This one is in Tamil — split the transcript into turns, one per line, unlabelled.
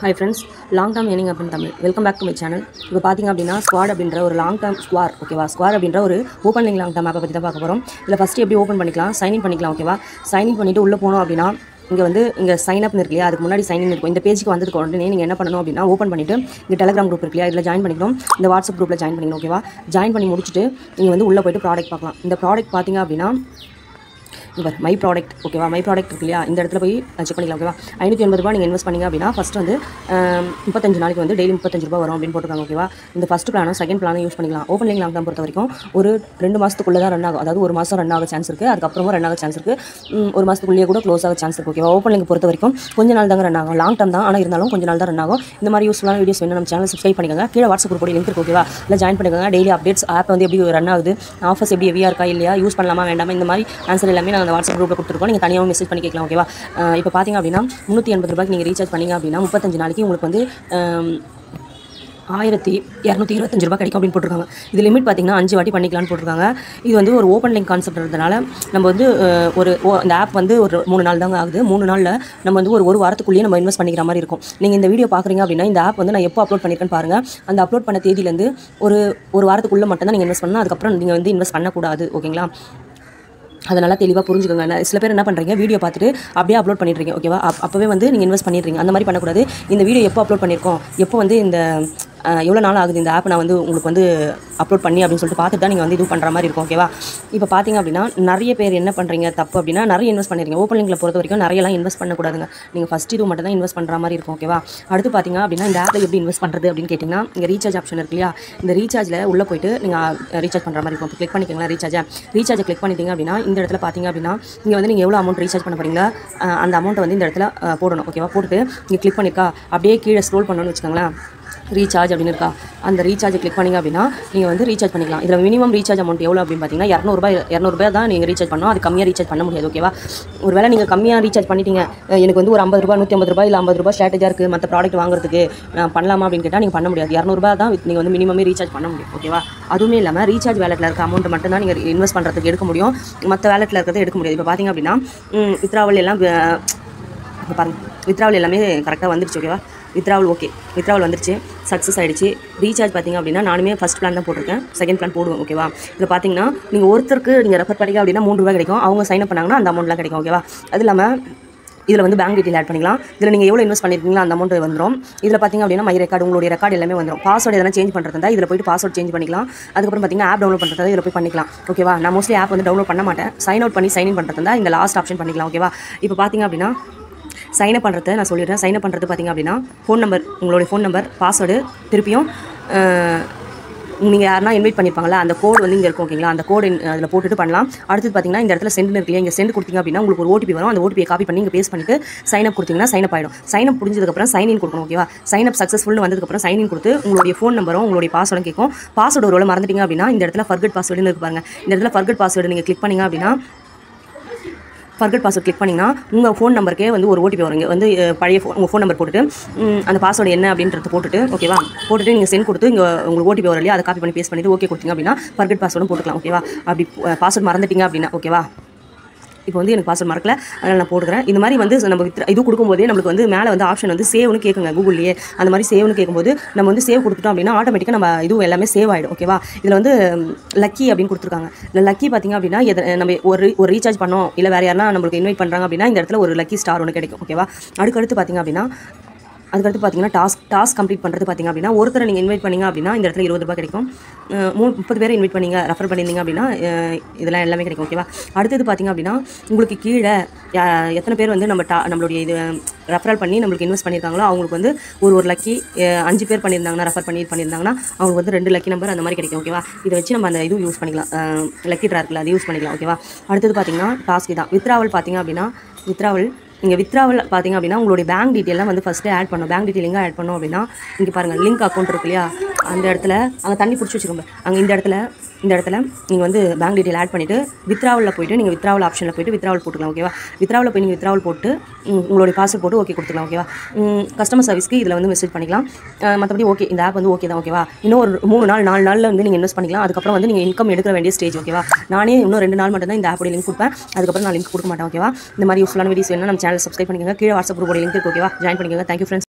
Hi friends, long term earning up in Tamil. Welcome back to my channel. இப்போ பார்த்தீங்க அப்படின்னா ஸ்குவாட் அப்படின்ற ஒரு லாங் டர்ம் ஸ்குவார் ஓகேவா ஸ்குவார் அப்படின்ற ஒரு ஓப்பன் லிங்க் லாங் டர்ம் ஆப்பை பற்றி தான் பார்க்க போகிறோம். இதில் ஃபஸ்ட்டு எப்படி ஓப்பன் பண்ணிக்கலாம், சைன்இன் பண்ணிக்கலாம் ஓகேவா. சைன்இன் பண்ணிவிட்டு உள்ளே போனோம் அப்படின்னா இங்கே சைன் அப்னு இருக்கு இல்லையா, அதுக்கு முன்னாடி சைன் இன் இருக்கும். இந்த பேஜுக்கு வந்ததுக்கு உடனே நீங்கள் என்ன பண்ணணும் அப்படின்னா ஓப்பன் பண்ணிவிட்டு இங்கே டெலிகிராம் குரூப் இருக்கு இல்லையா, இதில் ஜாயின் பண்ணிக்கணும். இந்த வாட்ஸ்அப் குரூப்பில் ஜாயின் பண்ணிக்கணும் ஓகேவா. ஜாயின் பண்ணி முடிச்சுட்டு நீங்கள் வந்து உள்ளே போய்ட்டு ப்ராடக்ட் பார்க்கலாம். இந்த ப்ராடக்ட் பார்த்தீங்க அப்படின்னா இவர் மை ப்ராடக்ட் ஓகேவா, மை ப்ராடக்ட் இருக்கு இல்லையா, இந்த இடத்துல போய் செக் பண்ணிக்கலாம் ஓகேவா. 580 ரூபா நீங்கள் இன்வெஸ்ட் பண்ணிங்க அப்படின்னா ஃபஸ்ட் வந்து 35 நாளைக்கு வந்து டெய்லி 35 ரூபா வரும் அப்படின்னு போட்டுருக்காங்க ஓகேவா. இந்த ஃபஸ்ட் பிளானும் செகண்ட் பிளானும் யூஸ் பண்ணிக்கலாம். ஓப்பன் லிங்க் லாங் டர்ம் பொறுத்த வரைக்கும் ஒரு 2 மாதத்துக்குள்ளே தான் ரன் ஆகும். அதாவது ஒரு மாதம் ரன் ஆக சான்ஸ் இருக்குது, அதுக்கப்புறமா ரன் ஆக சான்ஸ் இருக்குது, ஒரு மாதத்துக்குள்ளேயே கூட க்ளோஸ் ஆக சான்ஸ் இருக்குது ஓகேவா. ஓப்பன் லிங்க் பொறுத்த வரைக்கும் கொஞ்ச நாள் தாங்க ரன் ஆகும், லாங் டர்ம் தான், ஆனால் இருந்தாலும் கொஞ்ச நாள் தான் ரன் ஆகும். இந்த மாதிரி யூஸ்ஃபுல்லான வீடியோஸ் வேணும் நம்ம சேனல் சப்ஸ்கிரைப் பண்ணிக்கோங்க. கீழே வாட்ஸ்அப் குரூப் லிங்க் இருக்கு ஓகேவா, இல்லை ஜாயின் பண்ணிக்கோங்க. டெய்லி அப்டேட்ஸ் ஆப் வந்து எப்படி ரன் ஆகுது, ஆஃபர்ஸ் எப்படி ஹெவியாக இருக்கா இல்லையா, யூஸ் பண்ணலாமா வேண்டாமா, இந்த மாதிரி ஆன்சர் எல்லாமே நான் அந்த வாட்ஸ்அப் குரூப்பில் கொடுத்துருக்கோம். நீங்கள் தனியாக மெசேஜ் பண்ணி கேட்கலாம் ஓகேவா. இப்போ பார்த்தீங்க அப்படின்னா 380 ரூபாய்க்கு நீங்கள் ரீசார்ஜ் பண்ணிங்க அப்படின்னா 35 நாளைக்கு உங்களுக்கு வந்து 1225 ரூபா கிடைக்கும் அப்படின்னு போட்டிருக்காங்க. இது லிமிட் பார்த்தீங்கன்னா 5 வாட்டி பண்ணிக்கலாம்னு போட்டிருக்காங்க. இது வந்து ஒரு ஓப்பன் லிங்க் கான்செப்ட் இருந்ததுனால நம்ம வந்து இந்த ஆப் வந்து ஒரு 3 நாள் தாங்க ஆகுது. 3 நாளில் நம்ம வந்து ஒரு வாரத்துக்குள்ளேயே நம்ம இன்வெஸ்ட் பண்ணிக்கிற மாதிரி இருக்கும். நீங்கள் இந்த வீடியோ பார்க்குறீங்க அப்படின்னா இந்த ஆப் வந்து நான் எப்போ அப்லோட் பண்ணியிருக்கேன்னு பாருங்கள். அந்த அப்லோட் பண்ண தேதியிலேருந்து ஒரு வாரத்துக்குள்ளே மட்டும் தான் நீங்கள் இன்வெஸ்ட் பண்ணணும், அதுக்கப்புறம் நீங்கள் வந்து இன்வெஸ்ட் பண்ணக்கூடாது ஓகேங்களா. அதனால் தெளிவாக புரிஞ்சுக்கோங்க. சில பேர் என்ன பண்ணுறீங்க, வீடியோ பார்த்துட்டு அப்படியே அப்லோட் பண்ணிடுறீங்க ஓகேவா. அப்போவே வந்து நீங்கள் இன்வெஸ்ட் பண்ணிடுறீங்க. அந்த மாதிரி பண்ணக்கூடாது. இந்த வீடியோ எப்போ அப்லோட் பண்ணியிருக்கோம், எப்போ வந்து இந்த எவ்வளோ நாள் ஆகுது இந்த ஆப் நான் வந்து உங்களுக்கு வந்து அப்லோட் பண்ணி அப்படின்னு சொல்லிட்டு பார்த்துட்டு தான் நீங்கள் வந்து இது பண்ணுற மாதிரி இருக்கும் ஓகேவா. இப்போ பார்த்தீங்க அப்படின்னா நிறைய பேர் என்ன பண்ணுறீங்க தப்பு அப்படின்னா, நிறைய இன்வெஸ்ட் பண்ணிடுறீங்க. ஓப்பன் லிங்கில் பொறுத்த வரைக்கும் நிறையலாம் இன்வெஸ்ட் பண்ணக்கூடாதுங்க. நீங்கள் ஃபஸ்ட் இது மட்டும் தான் இன்வெஸ்ட் பண்ணுற மாதிரி இருக்கும் ஓகேவா. அடுத்து பார்த்தீங்க அப்படின்னா இந்த ஆப்பில் எப்படி இன்வெஸ்ட் பண்ணுறது அப்படின்னு கேட்டிங்கன்னா, இங்கே ரீசார்ஜ் ஆப்ஷன் இருக்கு இல்லையா, இந்த ரீசார்ஜில் உள்ளே போய்ட்டு நீங்கள் ரீசார்ஜ் பண்ணுற மாதிரி இருக்கும். கிளிக் பண்ணிக்கோங்களா ரீசார்ஜை கிளிக் பண்ணிட்டீங்க அப்படின்னா இந்த இடத்துல பார்த்தீங்க அப்படின்னா இங்கே வந்து நீங்கள் எவ்வளோ அமௌண்ட் ரீசார்ஜ் பண்ண போகிறீங்களா அந்த அமௌண்ட்டை வந்து இந்த இடத்துல போடணும் ஓகேவா. போட்டுட்டு நீங்கள் கிளிக் பண்ணியிருக்கா அப்படியே கீழே ஸ்க்ரோல் பண்ணணும்னு வச்சுக்கோங்களேன். ரீசார்ஜ் அப்படின்னு இருக்கா, அந்த ரீசார்ஜை கிளிக் பண்ணிங்க அப்படின்னா நீங்கள் வந்து ரீசார்ஜ் பண்ணிக்கலாம். இதில் மினிமம் ரீசார்ஜ் அமௌண்ட் எவ்வளோ அப்படின்னு பார்த்தீங்கன்னா 200 ரூபாய் தான் நீங்கள் ரீசார்ஜ் பண்ணணும். அது கம்மியாக ரீசார்ஜ் பண்ண முடியாது ஓகேவா. ஒரு வேளை நீங்கள் கம்மியாக ரீசார்ஜ் பண்ணிட்டீங்க, எனக்கு வந்து ஒரு 50 ரூபா 150 ரூபாய் இல்லை 50 ரூபாய் ஸ்ட்ராட்டஜியாக இருக்குது மற்ற ப்ராடக்ட் வாங்குறதுக்கு நான் பண்ணலாமா அப்படின்னு கேட்டால் நீங்கள் பண்ண முடியாது. 200 ரூபாய் தான் நீங்கள் வந்து மினிமமே ரீசார்ஜ் பண்ண முடியும் ஓகேவா. அதுவுமே இல்லாமல் ரீசார்ஜ் வேலெட்டில் இருக்க அமௌண்ட் மட்டும் தான் நீங்கள் இன்வெஸ்ட் பண்ணுறதுக்கு எடுக்க முடியும், மற்ற வேலெட்டில் இருக்கிறத எடுக்க முடியாது. இப்போ பார்த்தீங்க அப்படின்னா வித்ராவல் எல்லாம் இப்போ பாருங்கள், வித்ராவல் எல்லாமே கரெக்டாக வந்துருச்சு ஓகேவா. வித்ராவல் ஓகே, வித்ராவல் வந்துருச்சு, சக்ஸஸ் ஆகிடுச்சு. ரீசார்ஜ் பார்த்தீங்க அப்படின்னா நானுமே ஃபஸ்ட் பிளான் தான் போட்டிருக்கேன், செகண்ட் பிளான் போடுவேன் ஓகேவா. இதில் பார்த்தீங்கன்னா நீங்கள் ஒருத்தருக்கு நீங்கள் ரெஃபர் பண்ணிங்க அப்படின்னா 3 ரூபாய் கிடைக்கும், அவங்க சைன் அப் பண்ணாங்கன்னா அந்த அமௌண்ட்லாம் கிடைக்கும் ஓகேவா. அது இல்லாமல் இதில் வந்து பேங்க் டீட்டெயில் ஆட் பண்ணிக்கலாம். இதில் நீங்கள் எவ்வளோ இன்வெஸ்ட் பண்ணியிருக்கீங்களோ அந்த அமௌண்ட் வந்துடும். இதில் பார்த்தீங்க அப்படின்னா மை ரெக்கார்டு, உங்களுடைய ரெக்கார்டு எல்லாமே வந்துடும். பாஸ்வேர்டு எதனா சேஞ்ச் பண்ணுறதா இதில் போய்ட்டு பாஸ்வேர்டு சேஞ்ச் பண்ணிக்கலாம். அதுக்கப்புறம் பார்த்தீங்கன்னா ஆப் டவுன்லோட் பண்ணுறதா இதில் போய் பண்ணிக்கலாம் ஓகேவா. நான் மோஸ்ட்லி ஆப் வந்து டவுன்லோட் பண்ண மாட்டேன், சைன் அவுட் பண்ணி சைன் இன் பண்ணுறதா இந்த லாஸ்ட் ஆப்ஷன் பண்ணிக்கலாம் ஓகேவா. இப்போ பார்த்தீங்க அப்படின்னா சைன் அப் பண்ணுறது நான் சொல்லிடுறேன். சைன் அப் பண்ணுறது பார்த்திங்க அப்படின்னா ஃபோன் நம்பர், உங்களுடைய ஃபோன் நம்பர், பாஸ்வேர்டு, திருப்பியும் நீங்கள் யாருனா இன்வைட் பண்ணியிருப்பாங்களா அந்த கோடு வந்து இங்கே இருக்கும் ஓகேங்களா. அந்த கோடு அதில் போட்டுட்டு பண்ணலாம். அடுத்தது பார்த்தீங்கன்னா இந்த இடத்துல சென்ட் இருக்கு, இங்கே சென்ட் கொடுத்தீங்க அப்படின்னா உங்களுக்கு ஒரு ஓடிபி வரும். அந்த ஓடிபியை காப்பி பண்ணி இங்கே பேஸ்ட் பண்ணிட்டு சைன் அப் கொடுத்தீங்கன்னா சைன் அப் ஆகிடும். சைன் அப் முடிஞ்சதுக்கப்புறம் சைன் இன் கொடுக்கணும் ஓகேவா. சைன் அப் சக்ஸஸ்ஃபுல்னு வந்ததுக்கப்புறம் சைன் இன் கொடுத்து உங்களுடைய ஃபோன் நம்பரும் உங்களுடைய பாஸ்வேர்டும் கேட்கும். பாஸ்வேர்டு ஒரு வேளை மறந்துட்டீங்க அப்படின்னா இந்த இடத்துல ஃபர்கட் பாஸ்வேர்டுன்னு இருக்கு பாருங்க. இந்த இடத்துல ஃபர்கட் பாஸ்வேர்டு நீங்கள் கிளிக் பண்ணிங்க அப்படின்னா ஃபர்கட் பாஸ்வேர்ட் கிளிக் பண்ணிங்கன்னா உங்கள் ஃபோன் நம்பருக்கே வந்து ஒரு ஓடிபி வரும். இங்கே வந்து பழைய உங்கள் ஃபோன் நம்பர் போட்டுட்டு அந்த பாஸ்வேர்டு என்ன அப்படின்றது போட்டுட்டு ஓகேவா, போட்டுட்டு நீங்கள் சென்ட் கொடுத்து இங்கே உங்களுக்கு ஓடிபி வரும் இல்லையா, அதை காப்பி பண்ணி பேஸ்ட் பண்ணிட்டு ஓகே கொடுத்தீங்க அப்படின்னா ஃபர்கட் பாஸ்வேர்டும் போட்டுக்கலாம் ஓகேவா. அப்படி பாஸ்வேர்ட் மறந்துட்டீங்க அப்படின்னா ஓகேவா. இப்போ வந்து எனக்கு பாஸ்வேர்ட் மறக்கல, அதனால் நான் போட்டுக்கிறேன். இந்த மாதிரி வந்து நம்ம இது கொடுக்கும்போதே நம்மளுக்கு வந்து மேலே வந்து ஆப்ஷன் வந்து சேவ்னு கேட்குங்க கூகுள்லேயே. அந்த மாதிரி சேவ்னு கேட்கும்போது நம்ம வந்து சேவ் கொடுத்துட்டோம் அப்படின்னா ஆட்டோமேட்டிக்காக நம்ம இதுவும் எல்லாமே சேவ் ஆகிடும் ஓகேவா. இதில் வந்து லக்கி அப்படின்னு கொடுத்துருக்காங்க. இந்த லக்கி பார்த்திங்க அப்படின்னா நம்ம ஒரு ரீசார்ஜ் பண்ணோம் இல்லை வேறு யாரா நம்மளுக்கு இன்வைட் பண்ணுறாங்க அப்படின்னா இந்த இடத்துல ஒரு லக்கி ஸ்டார் ஒன்று கிடைக்கும் ஓகேவா. அடுத்து பார்த்திங்க அப்படின்னா பார்த்தீங்கன்னா டாஸ்க் கம்ப்ளீட் பண்ணுறது பார்த்திங்க அப்படின்னா ஒருத்தரை நீங்கள் இன்வைட் பண்ணிங்க அப்படின்னா இந்த இடத்துல 20 ரூபாய் கிடைக்கும். 30 பேரை இன்வைட் பண்ணிங்க ரெஃபர் பண்ணியிருந்தீங்க அப்படின்னா இதெல்லாம் எல்லாமே கிடைக்கும் ஓகேவா. அடுத்தது பார்த்திங்க அப்படின்னா உங்களுக்கு கீழே எத்தனை பேர் வந்து நம்மளுடைய இது ரெஃபரல் பண்ணி நம்மளுக்கு இன்வெஸ்ட் பண்ணியிருக்காங்களோ அவங்களுக்கு வந்து ஒரு லக்கி 5 பேர் பண்ணியிருந்தாங்கன்னா ரெஃபர் பண்ணியிருந்தாங்கன்னா அவங்களுக்கு வந்து 2 லக்கி நம்பர் அந்த மாதிரி கிடைக்கும் ஓகேவா. இதை வச்சு நம்ம அந்த இது யூஸ் பண்ணிக்கலாம், லக்கி ட்ரா இருக்குல்ல அது யூஸ் பண்ணிக்கலாம் ஓகேவா. அடுத்தது பார்த்திங்கன்னா டாஸ்க் தான். வித்ராவல் பார்த்திங்க அப்படின்னா இங்கே வித்ராவல் பார்த்திங்க அப்படின்னா உங்களுடைய பேங்க் டீட்டெயிலாம் வந்து ஃபஸ்ட்டு ஆட் பண்ணணும். பேங்க் டீட்டெயில் எங்கே ஆட் பண்ணோம் அப்படின்னா இங்கே பாருங்கள் லிங்க் அக்கௌண்ட் இருக்கு இல்லையா, அந்த இடத்துல அங்கே தண்ணி பிடிச்சி வச்சுக்கோங்க. அங்கே இந்த இடத்துல நீங்கள் வந்து பேங்க் டீட்டெயில் ஆட் பண்ணிவிட்டு வித்ராவலில் போய்ட்டு நீங்கள் வித்ராவல் ஆப்ஷனில் போய்ட்டு வித்ராவல் போட்டுக்கலாம் ஓகேவா. வித்ராவலில் போய் நீங்கள் வித்ராவல் போட்டு உங்களுடைய பாஸ்வேர்ட் போட்டு ஓகே கொடுத்துக்கலாம் ஓகேவா. கஸ்டமர் சர்வீஸ்க்கு இதில் வந்து மெசேஜ் பண்ணிக்கலாம். மற்றபடி ஓகே, இந்த ஆப் வந்து ஓகே தான் ஓகேவா. இன்னும் ஒரு 3 நாள் 4 நாளில் வந்து நீங்கள் இன்வெஸ்ட் பண்ணிக்கலாம். அதுக்கப்புறம் வந்து நீங்கள் இன்கம் எடுக்க வேண்டிய ஸ்டேஜ் ஓகேவா. நானே இன்னும் 2 நாள் மட்டும் தான் இந்த ஆப்போட லிங்க் கொடுப்பேன், அதுக்கப்புறம் நான் லிங்க் கொடுக்க மாட்டேன் ஓகேவா. இந்த மாதிரி யூஸ்ஃபுல்லான வீடியோஸ் வேணும் நம்ம சேனல் சப்ஸ்கிரைப் பண்ணிக்கோங்க. கீழே வாட்ஸ்அப் குரூப்போட லிங்க் இருக்கு ஓகேவா, ஜாயின் பண்ணிக்கோங்க. Thank you friends.